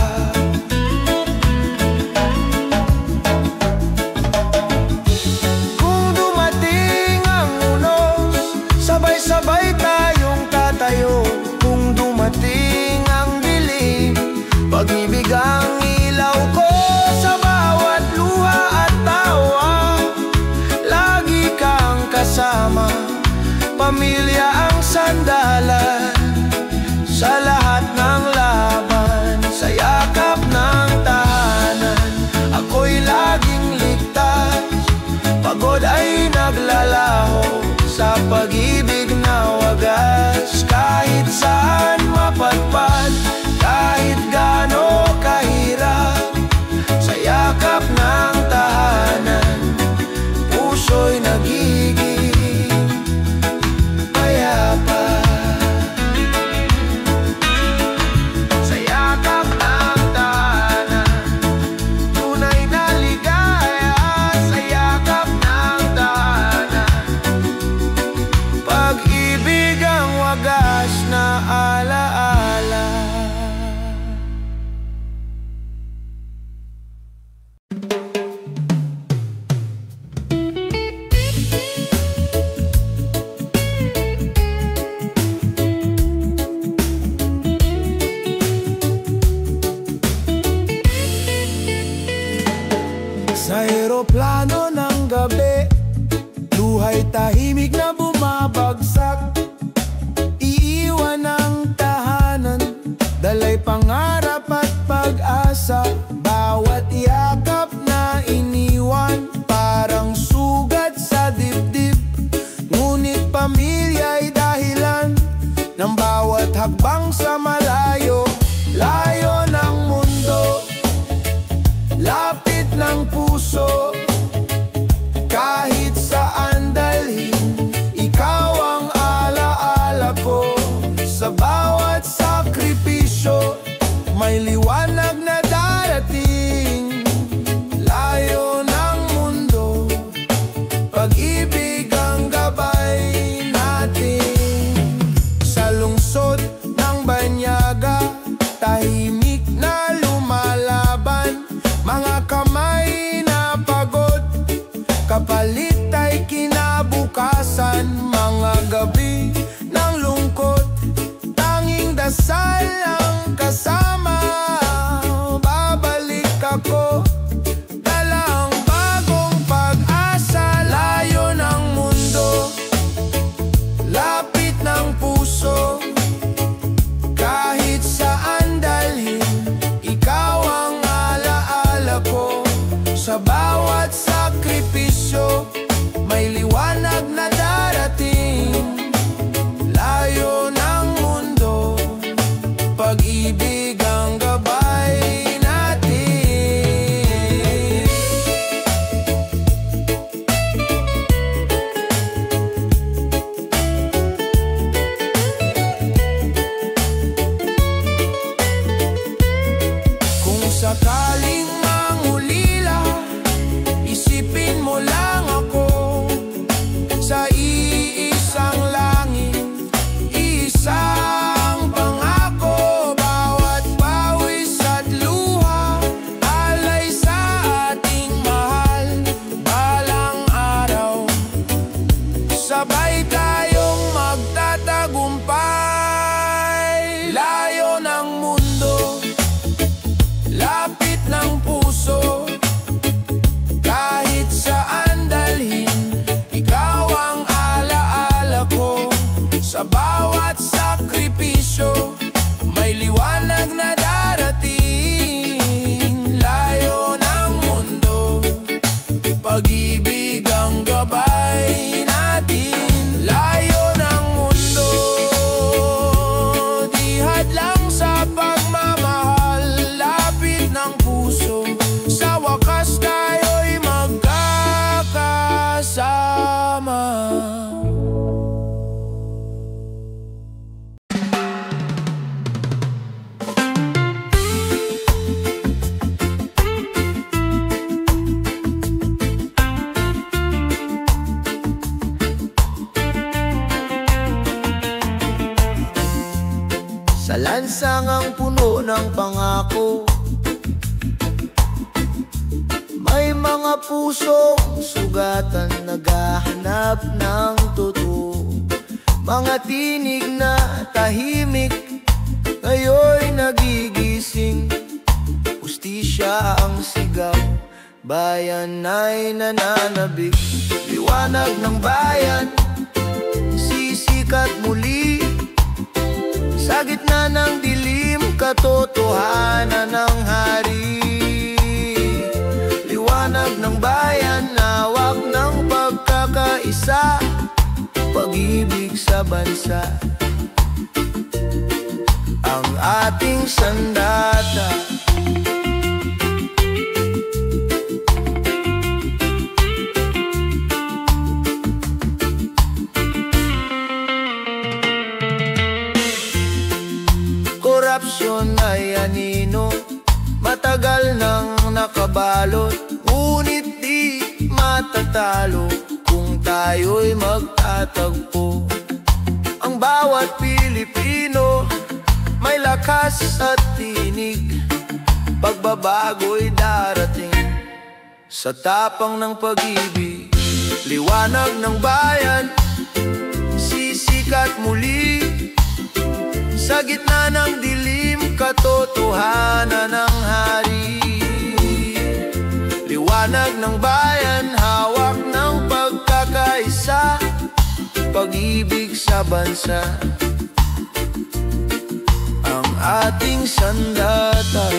Kung dumating ang unos, sabay-sabay tayong tatayo. Kung dumating ang dilim, pag-ibig ang ilaw ko. Sa bawat luha at tawa, lagi kang kasama, pamilya ang sandalan sa lahat ng laban. Sa yakap ng tahanan, ako'y laging ligtas, pagod ay naglalaho sa pag-ibig na wagas. Kahit saan mapadpad, kahit gaano kahirap, sa yakap ng tahanan, puso'y nagiging payapa. Sa yakap ng tahanan, tunay na ligaya. Sa yakap ng tahanan, pag-ibig ang wagas na alaala. Sa eroplano ng gabi, luhay tahimik na bumabagsak, iiwan ang tahanan, dalay pangarap at pag-asa. Bawat yakap na iniwan, parang sugat sa dibdib, ngunit pamilya'y dahilan ng bawat hakbang sa malayo. Layo ng mundo, lapit ng puso, kahit saan dalhin, ikaw ang alaala ko. Sa bawat sakripisyo, may liwanag na darating. bawat sakripisyo, may liwanag na darating. Layo ng mundo, pag-ibig ang gabay natin. Kung sakaling mangulila, isipin mo lang ako. Sa iisang langit, isang pangako. Bawat pawis at luha, alay sa ating mahal. Balang araw, sabay tayong magtatagumpay. Layo ng mundo, lapit ng puso, kahit saan dalhin, ikaw ang alaala ko. Sa bawat sakripisyo, may liwanag na darating. Layo ng mundo, pag-ibig ang gabay natin. Layo ng mundo, di hadlang sa pagmamahal. Lapit ng puso, sa wakas tayo'y magkakasama. Sa lansangang puno ng pangako, may mga pusong sugatan naghahanap ng totoo. Mga tinig na tahimik, ngayon'y nagigising. Hustisya ang sigaw, bayan ay nananabik. Liwanag ng bayan, sisikat muli. Sa gitna ng dilim, katotohanan ng hari. Liwanag ng bayan, hawak ng pagkakaisa, pag-ibig sa bansa, ang ating sandata. Korupsyon ay anino, matagal nang nakabalot, ngunit di matatalo kung tayo'y magtatagpo. Ang bawat Pilipino may lakas at tinig, pagbabago'y darating sa tapang ng pag-ibig. Liwanag ng bayan, sisikat muli. Sa gitna ng dilim, katotohanan ng hari. Liwanag ng bayan, hawak ng pagkakaisa, pag-ibig sa bansa, ang ating sandata.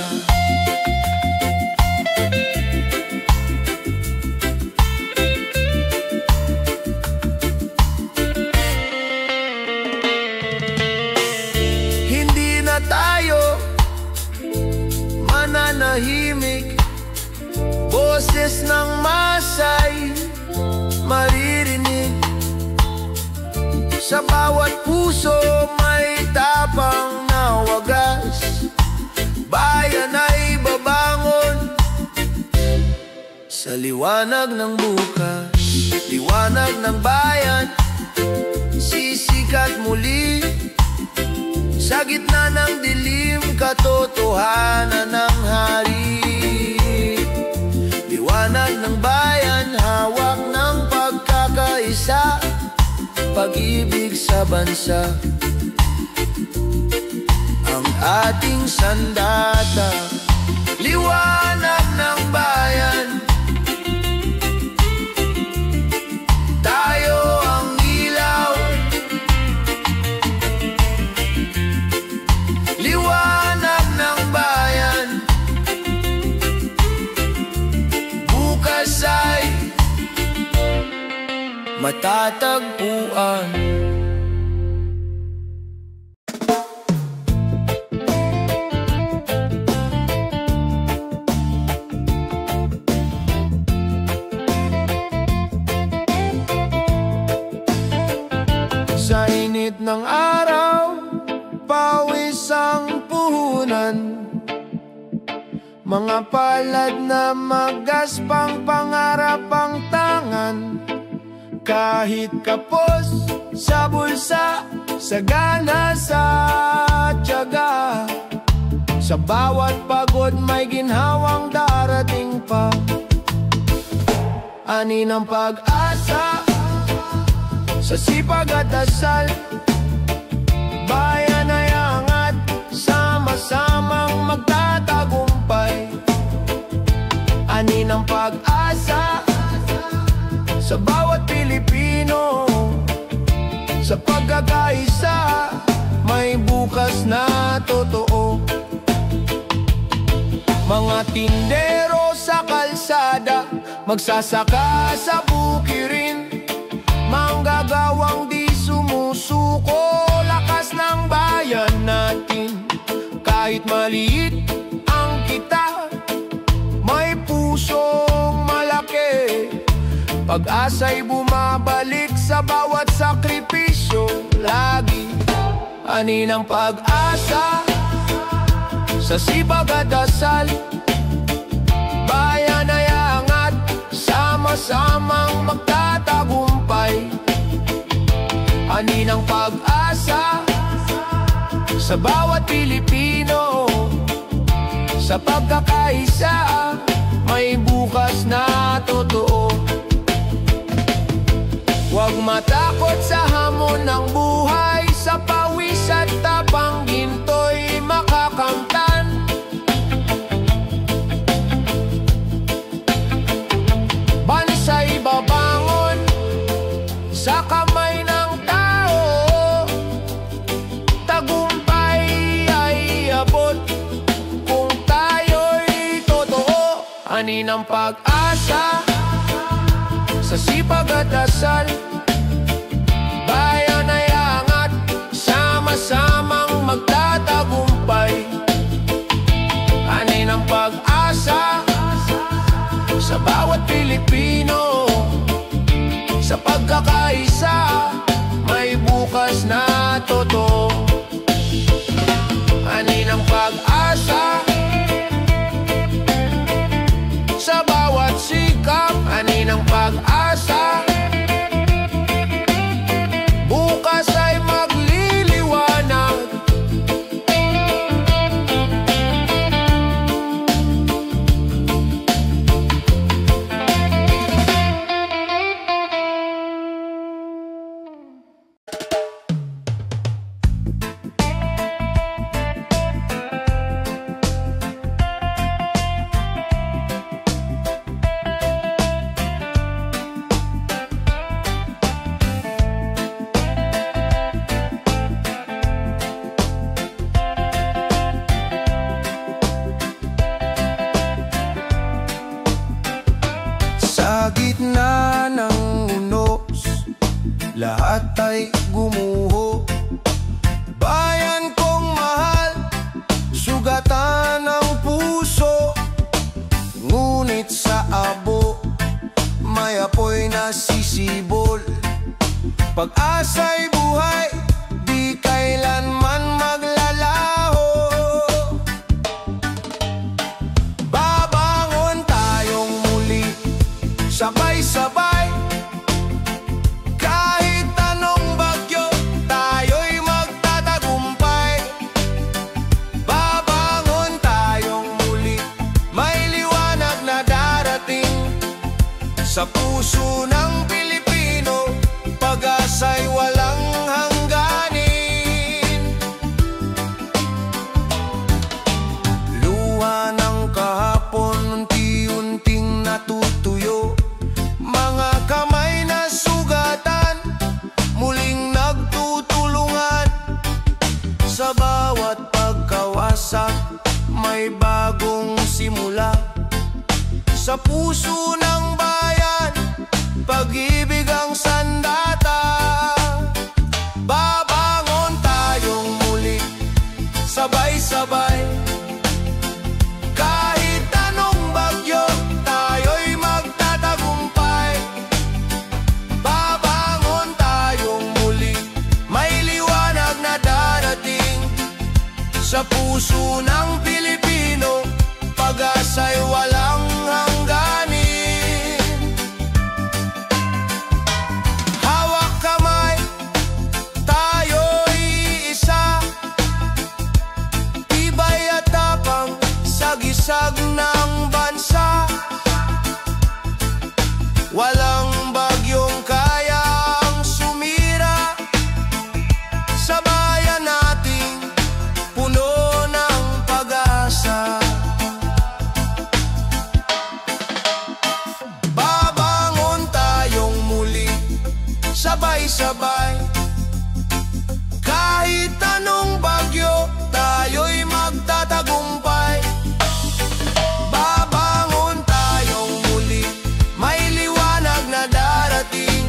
Tayo mananahimik, boses ng masay maririnig. Sa bawat puso may tapang na wagas, bayan ay babangon sa liwanag ng bukas. Liwanag ng bayan, sisikat muli. Sa gitna ng dilim, katotohanan ng hari. Liwanag ng bayan, hawak ng pagkakaisa, pag-ibig sa bansa, ang ating sandata. Liwanag ng bayan, tayo ang ilaw. Liwanag ng bayan, bukas matatagpuan. Sa init ng araw, pawis ang puhunan, mga palad na magaspang pangarap ang tangan. Kahit kapos sa bulsa, sagana sa tiyaga, sa bawat pagod may ginhawang darating pa. Ani ng pag-asa sa sipag at dasal, bayan ay angat, sama-samang magtatagumpay. Ani ng pag-asa sa bawat Pilipino, sa pagkakaisa may bukas na totoo. Mga tindero sa kalsada, magsasaka sa bukirin, manggagawang di sumusuko, lakas ng bayan natin. Kahit maliit ang kita, may pusong malaki, pag-asa'y bumabalik sa bawat sakripisyo lagi. Ani ng pag-asa sa sipag at dasal, bayan ay angat, sama-samang magtatagumpay. Ani ng pag-asa sa bawat Pilipino, sa pagkakaisa may bukas na totoo. Huwag matakot sa hamon ng buhay, sa pawis at tapang ginto'y makakamtan. Bansa'y babangon sa kamay ng tao, tagumpay ay abot kung tayo'y totoo. Ani ng pag-asa sa sipag at dasal, bayan ay angat, sama-samang magtatagumpay. Ani ng pag-asa sa bawat Pilipino, sa pagkakaisa may bukas na totoo. Ani ng pag-asa sa bawat sikap, ani ng pag-asa, bukas ay magliliwanag. Sa gitna ng unos, lahat ay gumuho. Bayan kong mahal, sugatan ang puso, ngunit sa abo may apoy na sisibol. Pag-asa'y buhay, di kailanman maglalaho. Babangon tayong muli, sabay-sabay, kahit anong bagyo, tayo'y magtatagumpay. Babangon tayong muli, may liwanag na darating sa puso ng Pilipino, pag-asa'y walang hangganin. Luha ng kahapon, unti-unting natutuyo, mga kamay na sugatan, muling nagtutulungan. Sa bawat pagkawasak, may bagong simula. Sa puso ng bayan, pag-ibig ang sandalan. walang bagyong kayang sumira sa bayan nating puno ng pag-asa. Babangon tayong muli, sabay-sabay. Kahit anong bagyo, tayo'y magtatagumpay. Babangon tayong muli, may liwanag na darating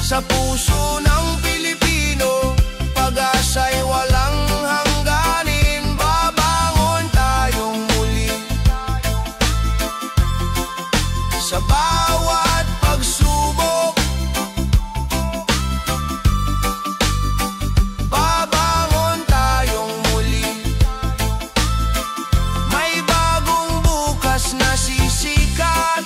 sa puso ng Pilipino, pag-asa'y walang hangganin. Babangon tayong muli sa bawat pagsubok. Babangon tayong muli, may bagong bukas na sisikat.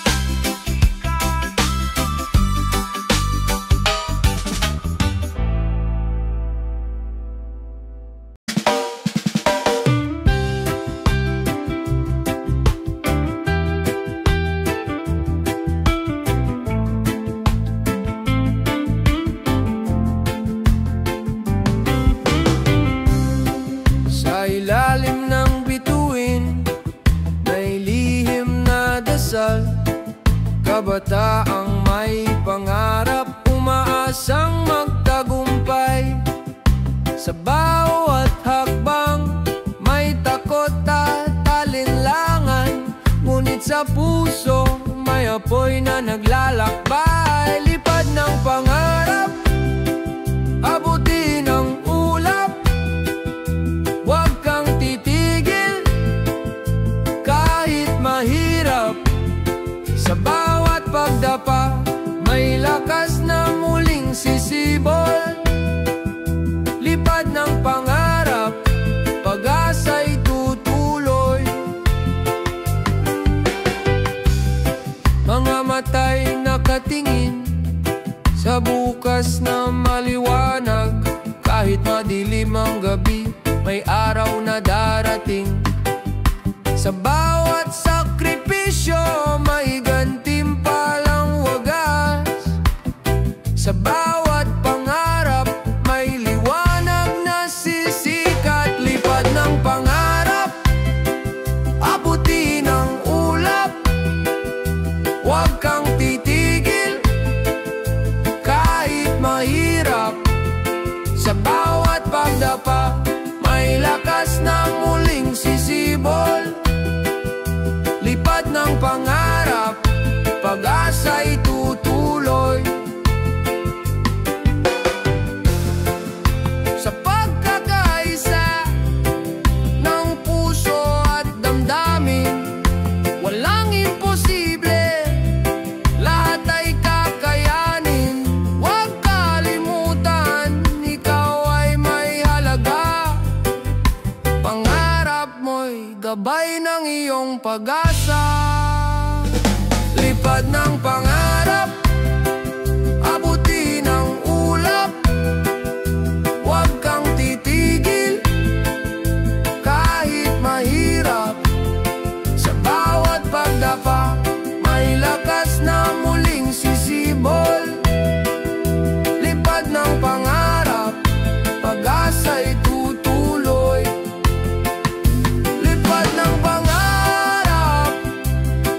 Sa ilalim ng bituin, may lihim na dasal. Kabataang may pangarap, umaasang magtagumpay. Sa bawat hakbang, may takot at alinlangan. Ngunit sa puso, may apoy na naglalakbay. Lipad ng pangarap, abutin ang ulap. Huwag kang titigil, kahit mahirap. Sa bawat pagdapa, may lakas na muling sisibol. Lipad ng pangarap, pag-asa'y tutuloy. Mga mata'y nakatingin sa bukas na maliwanag. Kahit madilim ang gabi, may araw na darating. Sa bawat sakripisyo, may gantimpalang wagas. Sa bawat pangarap, may liwanag na sisikat. Lipad ng pangarap, abutin ang ulap. Huwag kang titigil, kahit mahirap. Sa bawat pagdapa, may lakas na muling sisibol. Lipad ng pangarap, pag-asa'y tutuloy. Sa pagkakaisa ng puso at damdamin, walang imposible, lahat ay kakayanin. Huwag kalimutan, ikaw ay may halaga. Pangarap mo'y gabay ng iyong pag-asa. Lipad ng pangarap, abutin ang ulap. Huwag kang titigil, kahit mahirap. Sa bawat pagdapa, may lakas na muling sisibol. Lipad ng pangarap, pag-asa'y tutuloy. Lipad ng pangarap,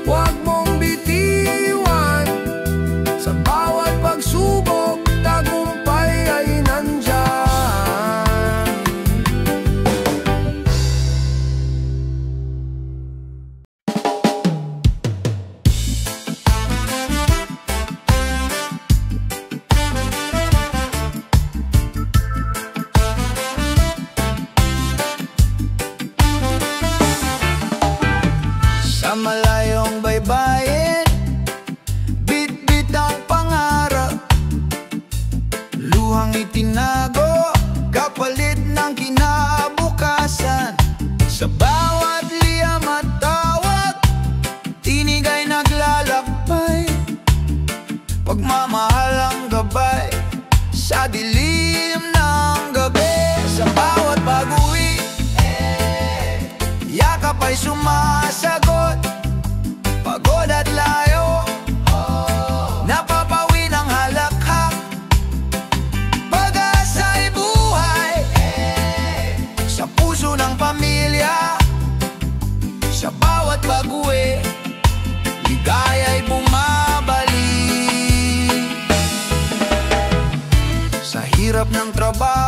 huwag mong bitiwan. Sa bawat pagsubok, tagumpay ay nandyan. Sa malayong baybayin, bit-bit ang pangarap. Luhang itinago, kapalit ng kinabukasan. Sa bawat liyam at tawag, tinig ay naglalakbay. Pagmamahal ang gabay sa dilim ng gabi. Sa bawat pag-uwi, yakap ay sumasagot. Pagod at layo, trabaho